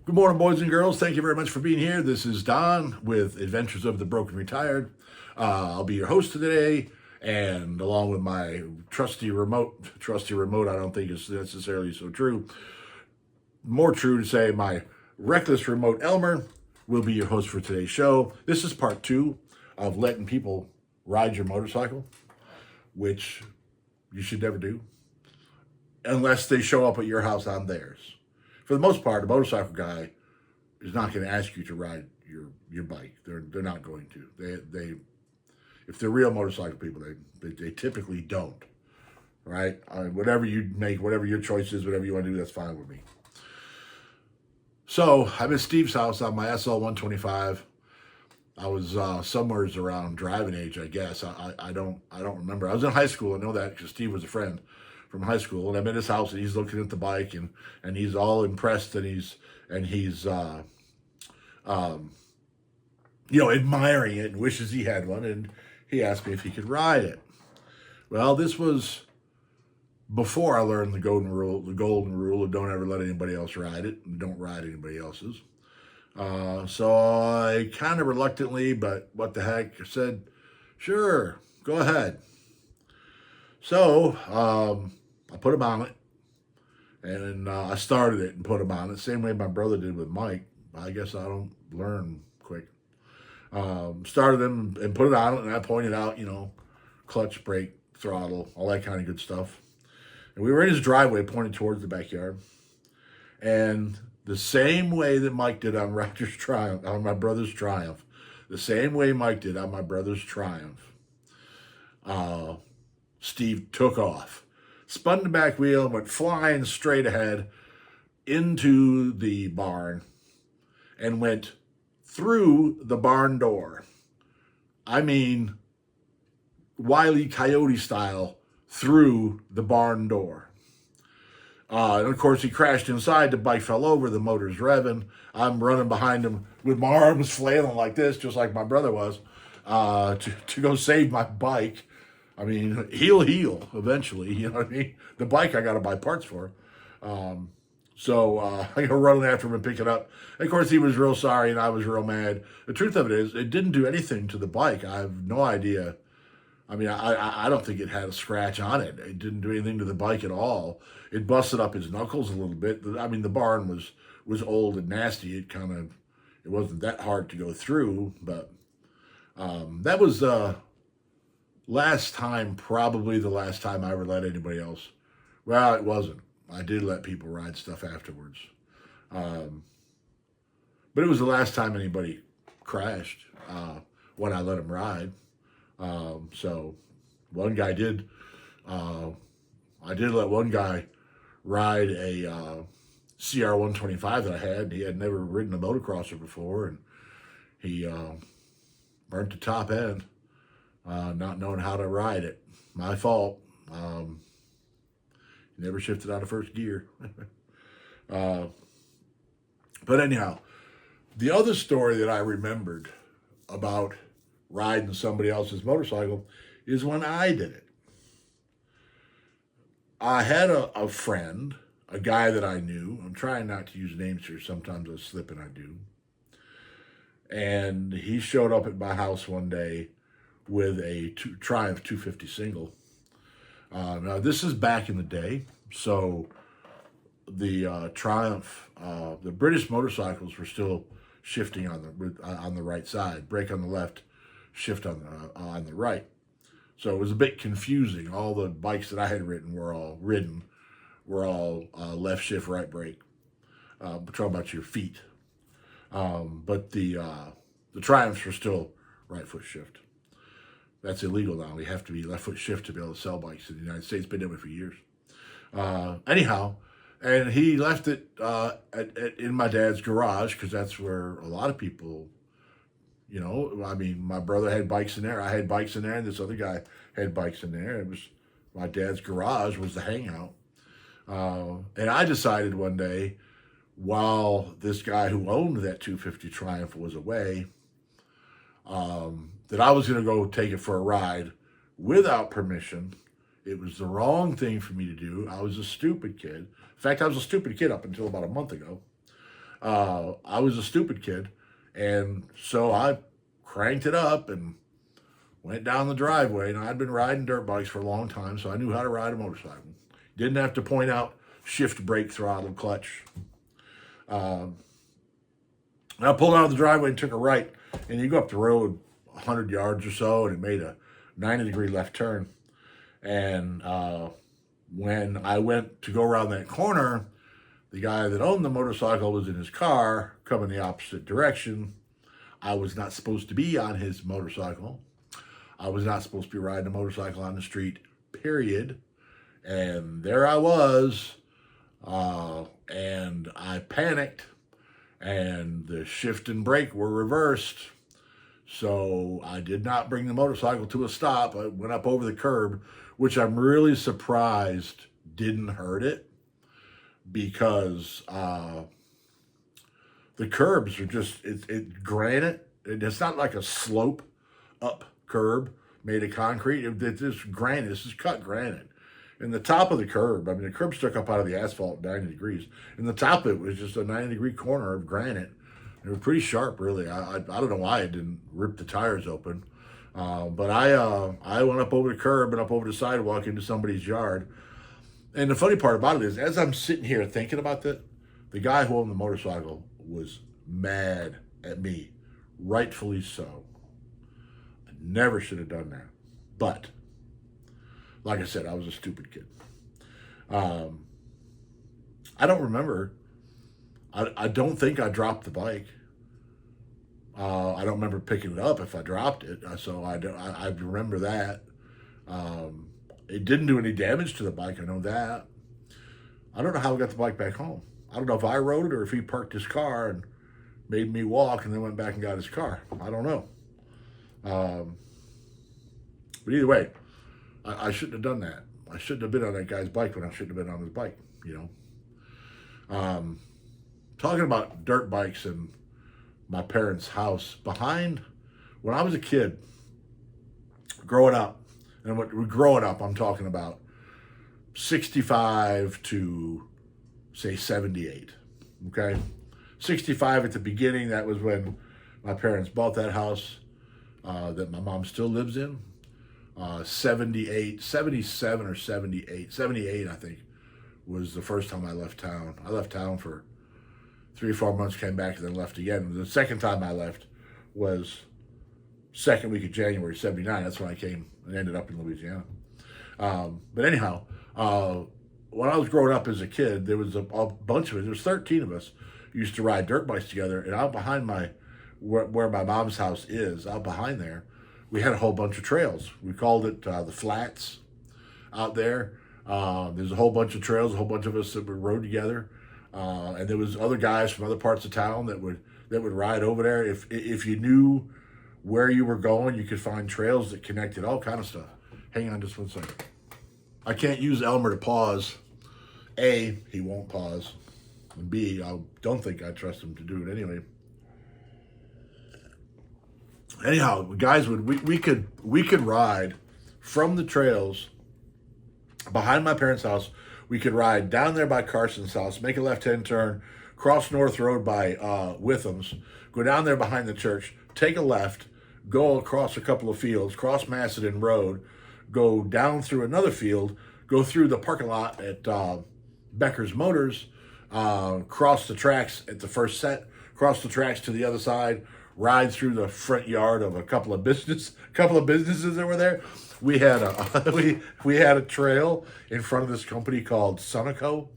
Good morning, boys and girls. Thank you very much for being here. This is Don with Adventures of the Broken Retired. I'll be your host today, and along with my trusty remote, I don't think it's necessarily so true. More true to say, my reckless remote Elmer will be your host for today's show. This is part two of letting people ride your motorcycle, which you should never do unless they show up at your house on theirs. For the most part, a motorcycle guy is not going to ask you to ride your bike. They're not going to. They if they're real motorcycle people, they typically don't. Right? Whatever you make, whatever your choice is, whatever you want to do, that's fine with me. So I'm at Steve's house on my SL 125. I was somewhere around driving age, I guess. I don't remember. I was in high school. I know that because Steve was a friend from high school, and I'm in his house, and he's looking at the bike, and he's all impressed, and he's admiring it and wishes he had one, and he asked me if he could ride it. Well, this was before I learned the golden rule of don't ever let anybody else ride it, and don't ride anybody else's. So I kind of reluctantly, but what the heck, said, sure, go ahead. So I put him on it, and I started it and put him on it, same way my brother did with Mike. I guess I don't learn quick. Started him and put it on it, and I pointed out, clutch, brake, throttle, all that kind of good stuff. And we were in his driveway pointed towards the backyard. And the same way that Mike did on Roger's Triumph, on my brother's Triumph, the same way Mike did on my brother's Triumph, Steve took off, spun the back wheel, and went flying straight ahead into the barn and went through the barn door. I mean, Wile E. Coyote style, through the barn door. And of course, he crashed inside. The bike fell over. The motor's revving. I'm running behind him with my arms flailing like this, just like my brother was, to go save my bike. I mean, he'll heal eventually. You know what I mean? The bike I got to buy parts for. So I go running after him and pick it up. And of course, he was real sorry, and I was real mad. The truth of it is, it didn't do anything to the bike. I have no idea. I mean, I don't think it had a scratch on it. It didn't do anything to the bike at all. It busted up his knuckles a little bit. I mean, the barn was old and nasty. It wasn't that hard to go through, but that was probably the last time I ever let anybody else. Well, it wasn't. I did let people ride stuff afterwards. But it was the last time anybody crashed when I let them ride. So one guy did. I did let one guy ride a CR 125 that I had. He had never ridden a motocrosser before, and he burnt the top end, not knowing how to ride it. My fault. Never shifted out of first gear. But anyhow, the other story that I remembered about riding somebody else's motorcycle is when I did it. I had a friend, a guy that I knew. I'm trying not to use names here. Sometimes I slip and I do. And he showed up at my house one day with a Triumph 250 single. Now, this is back in the day, so the Triumph, the British motorcycles were still shifting on the right side, brake on the left, shift on the right. So it was a bit confusing. All the bikes that I had ridden were all left shift, right brake. We're talking about your feet. But the Triumphs were still right foot shift. That's illegal now. We have to be left foot shift to be able to sell bikes in the United States. Been doing it for years. Anyhow, and he left it in my dad's garage because that's where a lot of people, I mean, my brother had bikes in there. I had bikes in there, and this other guy had bikes in there. It was my dad's garage was the hangout. And I decided one day, while this guy who owned that 250 Triumph was away, that I was going to go take it for a ride without permission. It was the wrong thing for me to do. I was a stupid kid. In fact, I was a stupid kid up until about a month ago. I was a stupid kid, and so I cranked it up and went down the driveway. And I'd been riding dirt bikes for a long time, so I knew how to ride a motorcycle. Didn't have to point out shift, brake, throttle, clutch. Um, I pulled out of the driveway and took a right, and you go up the road 100 yards or so, and it made a 90-degree left turn. And when I went to go around that corner, the guy that owned the motorcycle was in his car coming the opposite direction. I was not supposed to be on his motorcycle. I was not supposed to be riding a motorcycle on the street, period. And there I was, and I panicked, and the shift and brake were reversed. So I did not bring the motorcycle to a stop. I went up over the curb, which I'm really surprised didn't hurt it, because the curbs are just, it's granite. It's not like a slope up curb made of concrete. It's just granite. This is cut granite. And the top of the curb, I mean, the curb stuck up out of the asphalt 90 degrees. And the top of it was just a 90-degree corner of granite. It was pretty sharp, really. I don't know why it didn't rip the tires open. But I went up over the curb and up over the sidewalk into somebody's yard. And the funny part about it is, as I'm sitting here thinking about that, the guy who owned the motorcycle was mad at me, rightfully so. I never should have done that. But, like I said, I was a stupid kid. I don't remember. I don't think I dropped the bike. I don't remember picking it up if I dropped it. So I remember that. It didn't do any damage to the bike. I know that. I don't know how I got the bike back home. I don't know if I rode it or if he parked his car and made me walk and then went back and got his car. I don't know. But either way, I shouldn't have done that. I shouldn't have been on that guy's bike when I shouldn't have been on his bike, you know. Talking about dirt bikes and my parents' house, when I was a kid, growing up, I'm talking about 65 to, say, 78, okay? 65 at the beginning, that was when my parents bought that house that my mom still lives in. 77 or 78, I think, was the first time I left town. I left town for 3 or 4 months, came back, and then left again. The second time I left was second week of January, 79. That's when I came and ended up in Louisiana. But anyhow, when I was growing up as a kid, there was a bunch of us. There was 13 of us who used to ride dirt bikes together. And out behind where my mom's house is, out behind there, we had a whole bunch of trails. We called it the Flats out there. There's a whole bunch of trails, a whole bunch of us that would rode together. And there was other guys from other parts of town that would ride over there. If you knew where you were going, you could find trails that connected, all kind of stuff. Hang on just 1 second. I can't use Elmer to pause. A, he won't pause. And B, I don't think I trust him to do it anyway. Anyhow, guys, we could ride from the trails behind my parents' house. We could ride down there by Carson's house, make a left-hand turn, cross North Road by Witham's, go down there behind the church, take a left, go across a couple of fields, cross Macedon Road, go down through another field, go through the parking lot at Becker's Motors, cross the tracks at the first set, cross the tracks to the other side, ride through the front yard of a couple of businesses that were there. We had we had a trail in front of this company called Sunoco.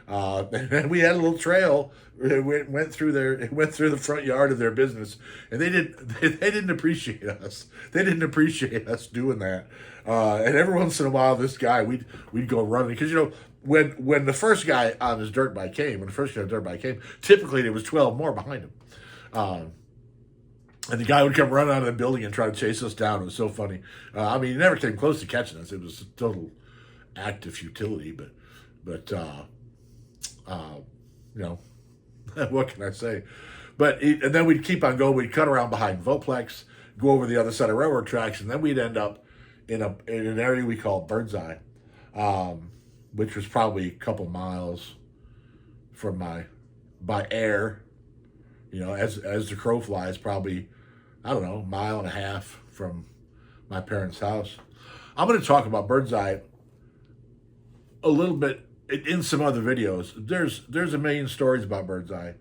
And we had a little trail. It went through the front yard of their business, and they didn't appreciate us. They didn't appreciate us doing that. And every once in a while, this guy we'd go running, because when the first guy on his dirt bike came, typically there was 12 more behind him. And the guy would come running out of the building and try to chase us down. It was so funny. I mean, he never came close to catching us. It was a total act of futility, but what can I say? And then we'd keep on going. We'd cut around behind Voplex, go over the other side of railroad tracks, and then we'd end up in an area we called Birdseye, which was probably a couple miles from my by air, as the crow flies, probably, I don't know, mile and a half from my parents' house. I'm going to talk about Birdseye a little bit in some other videos. There's a million stories about Birdseye.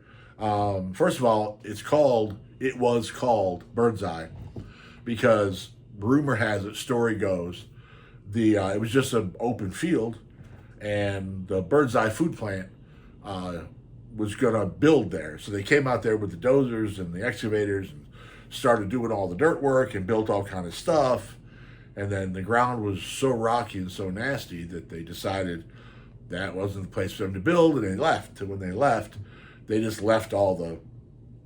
First of all, it was called Birdseye because rumor has it, story goes, it was just an open field, and the Birdseye food plant was going to build there. So they came out there with the dozers and the excavators and started doing all the dirt work and built all kind of stuff. And then the ground was so rocky and so nasty that they decided that wasn't the place for them to build, and they left. And when they left, they just left all the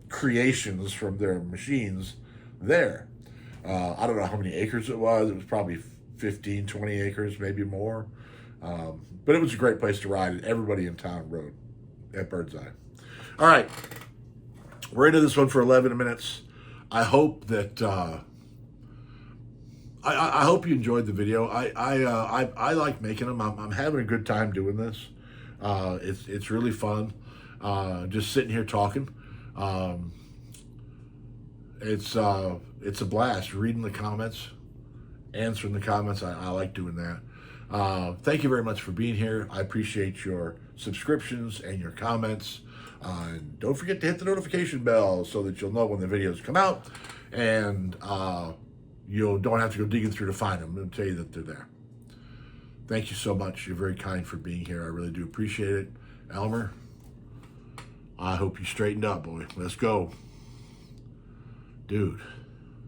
creations from their machines there. I don't know how many acres it was. It was probably 15, 20 acres, maybe more. But it was a great place to ride, and everybody in town rode at Birdseye. All right, we're into this one for 11 minutes. I hope that I hope you enjoyed the video. I like making them. I'm having a good time doing this. It's really fun. Just sitting here talking. It's a blast reading the comments, answering the comments. I like doing that. Thank you very much for being here. I appreciate your subscriptions and your comments. And don't forget to hit the notification bell so that you'll know when the videos come out, and you don't have to go digging through to find them. I'll tell you that they're there. Thank you so much. You're very kind for being here. I really do appreciate it. Elmer, I hope you straightened up, boy. Let's go. Dude.